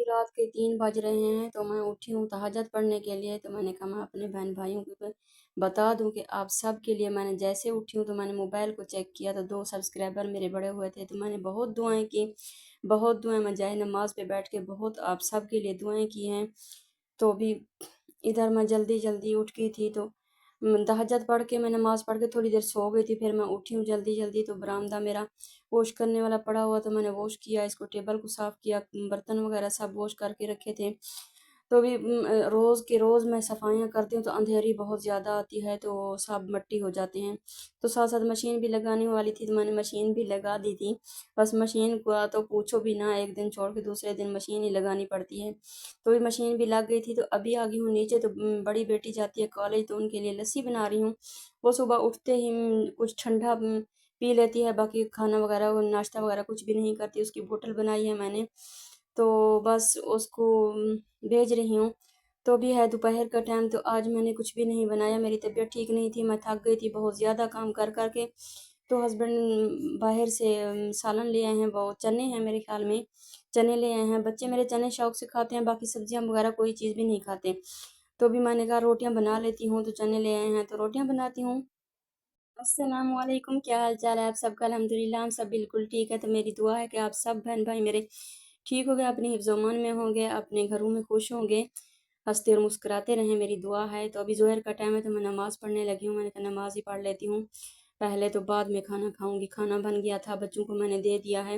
رات کے 3 بج رہے ہیں تو میں اٹھی ہوں تہجد پڑھنے کے لیے، تو میں نے کہا میں اپنے بہن بھائیوں کو بتا دوں کہ آپ سب کے لیے میں نے جیسے اٹھی ہوں تو میں نے موبائل کو چیک کیا تو 2 سبسکرائبر میرے بڑے ہوئے تھے، تو میں نے بہت دعائیں کی، بہت دعائیں، میں جائے نماز پہ بیٹھ کے بہت آپ سب کے لیے دعائیں کی ہیں۔ تو بھی ادھر میں جلدی جلدی اٹھ گئی تھی، تو تہجد پڑھ کے میں نماز پڑھ کے تھوڑی دیر سو گئی تھی، پھر میں اٹھی ہوں جلدی جلدی، تو برآمدہ میرا واش کرنے والا پڑا ہوا تو میں نے واش کیا، اس کو ٹیبل کو صاف کیا، برتن وغیرہ سب واش کر کے رکھے تھے۔ تو بھی روز کے روز میں صفائیاں کرتی ہوں تو اندھیری بہت زیادہ آتی ہے تو سب مٹی ہو جاتے ہیں، تو ساتھ ساتھ مشین بھی لگانے والی تھی تو میں نے مشین بھی لگا دی تھی۔ بس مشین کو تو پوچھو بھی نہ، ایک دن چھوڑ کے دوسرے دن مشین ہی لگانی پڑتی ہے، تو بھی مشین بھی لگ گئی تھی۔ تو ابھی آ گئی ہوں نیچے، تو بڑی بیٹی جاتی ہے کالج تو ان کے لیے لسی بنا رہی ہوں، وہ صبح اٹھتے ہی کچھ ٹھنڈا پی لیتی ہے، باقی کھانا وغیرہ ناشتہ وغیرہ کچھ بھی نہیں کرتی، اس کی بوتل بنائی ہے میں نے، تو بس اس کو بھیج رہی ہوں۔ تو بھی ہے دوپہر کا ٹائم، تو آج میں نے کچھ بھی نہیں بنایا، میری طبیعت ٹھیک نہیں تھی، میں تھک گئی تھی بہت زیادہ کام کر کر کے، تو ہسبینڈ باہر سے سالن لے آئے ہیں، وہ چنے ہیں میرے خیال میں، چنے لے آئے ہیں، بچے میرے چنے شوق سے کھاتے ہیں، باقی سبزیاں وغیرہ کوئی چیز بھی نہیں کھاتے، تو بھی میں نے کہا روٹیاں بنا لیتی ہوں، تو چنے لے آئے ہیں تو روٹیاں بناتی ہوں۔ السلام علیکم، کیا حال چال ہے آپ سب کا؟ الحمدللہ ہم سب بالکل ٹھیک ہے، تو میری دعا ہے کہ آپ سب بہن بھائی میرے ٹھیک ہو گئے، اپنی حفظ و امان میں ہوں گے، اپنے گھروں میں خوش ہوں گے، ہنستے اور مسکراتے رہیں، میری دعا ہے۔ تو ابھی ظہر کا ٹائم ہے تو میں نماز پڑھنے لگی ہوں، میں نے کہا نماز ہی پڑھ لیتی ہوں پہلے، تو بعد میں کھانا کھاؤں گی، کھانا بن گیا تھا، بچوں کو میں نے دے دیا ہے۔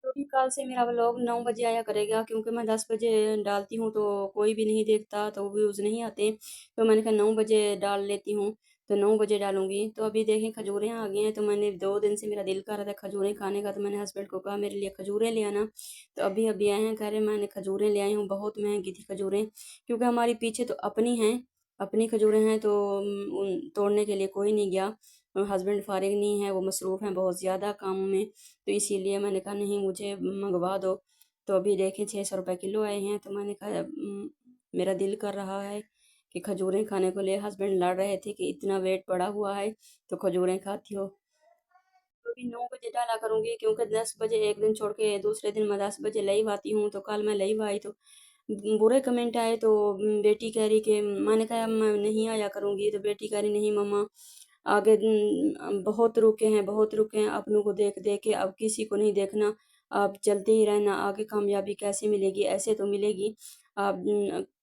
تو بھی کل سے میرا ولاگ 9 بجے آیا کرے گا، کیونکہ میں 10 بجے ڈالتی ہوں تو کوئی بھی نہیں دیکھتا، تو ویوز نہیں آتے، تو میں نے کہا 9 بجے ڈال لیتی ہوں، تو 9 بجے ڈالوں گی۔ تو ابھی دیکھیں کھجوریں آ گئی ہیں، تو میں نے 2 دن سے میرا دل کر رہا تھا کھجوریں کھانے کا، تو میں نے ہسبینڈ کو کہا میرے لیے کھجوریں لے آنا، تو ابھی آئے ہیں، کہہ رہے میں نے کھجوریں لے آئی ہوں، بہت مہنگی تھی کھجوریں، کیونکہ ہماری پیچھے تو اپنی ہیں، اپنی کھجوریں ہیں، تو توڑنے کے لیے کوئی نہیں گیا، ہسبینڈ فارغ نہیں ہے، وہ مصروف ہیں بہت زیادہ کاموں میں، تو اسی لیے میں نے کہا نہیں مجھے منگوا دو۔ تو ابھی دیکھیں 600 روپے کلو آئے ہیں، تو میں نے کہا میرا دل کر رہا ہے کہ کھجوریں کھانے کو لے، ہسبینڈ لڑ رہے تھے کہ اتنا ویٹ پڑا ہوا ہے تو کھجوریں کھاتی ہو، تو ابھی 9 بجے ڈالا کروں گی، کیونکہ 10 بجے ایک دن چھوڑ کے دوسرے دن میں 10 بجے لائیو آتی ہوں، تو کل میں لائیو آئی تو برے کمنٹ آئے، تو بیٹی کہہ رہی کہ میں نے کہا میں نہیں آیا کروں گی، تو بیٹی کہہ رہی نہیں مما آگے بہت بہت رکے ہیں، اپنوں کو دیکھ دیکھ کے اب کسی کو نہیں دیکھنا، آپ چلتے ہی رہنا، آگے کامیابی کیسے ملے گی؟ ایسے تو ملے گی، آپ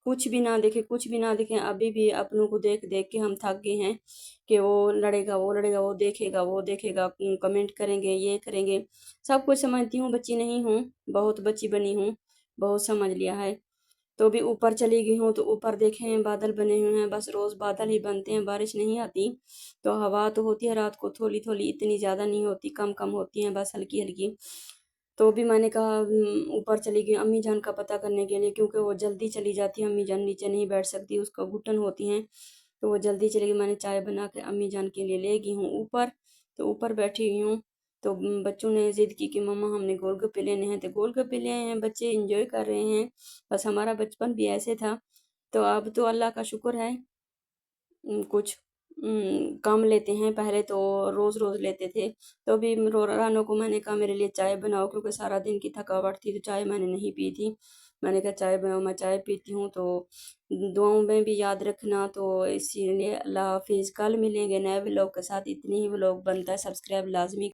کچھ بھی نہ دیکھیں، ابھی بھی اپنوں کو دیکھ دیکھ کے ہم تھک گئے ہیں کہ وہ لڑے گا، وہ لڑے گا، وہ دیکھے گا، کمنٹ کریں گے، یہ کریں گے، سب کچھ سمجھتی ہوں، بچی نہیں ہوں، بہت بچی بنی ہوں، بہت سمجھ لیا ہے۔ تو بھی اوپر چلی گئی ہوں، تو اوپر دیکھیں بادل بنے ہوئے ہیں، بس روز بادل ہی بنتے ہیں، بارش نہیں آتی، تو ہوا تو ہوتی ہے رات کو تھوڑی تھوڑی، اتنی زیادہ نہیں ہوتی، کم کم ہوتی ہیں، بس ہلکی ہلکی۔ تو بھی میں نے کہا اوپر چلی گئی امی جان کا پتہ کرنے کے لیے، کیونکہ وہ جلدی چلی جاتی ہے، امی جان نیچے نہیں بیٹھ سکتی، اس کو گھٹن ہوتی ہیں، تو وہ جلدی چلے گی، میں نے چائے بنا کے امی جان کے لیے لے گئی ہوں اوپر، تو اوپر بیٹھی ہوئی ہوں، تو بچوں نے ضد کی کہ مما ہم نے گول گپے لینے ہیں، تو گول گپے لے آئے ہیں، بچے انجوائے کر رہے ہیں، بس ہمارا بچپن بھی ایسے تھا، تو اب تو اللہ کا شکر ہے کچھ کم لیتے ہیں، پہلے تو روز روز لیتے تھے، تو بھی رانو کو میں نے کہا میرے لیے چائے بناؤ، کیونکہ سارا دن کی تھکاوٹ تھی، تو چائے میں نے نہیں پی تھی، میں نے کہا چائے بناؤ، میں چائے پیتی ہوں، تو دعاؤں میں بھی یاد رکھنا، تو اسی لیے اللہ حافظ، کل ملیں گے نئے ولاگ کے ساتھ، اتنی ہی ولاگ بنتا ہے، سبسکرائب لازمی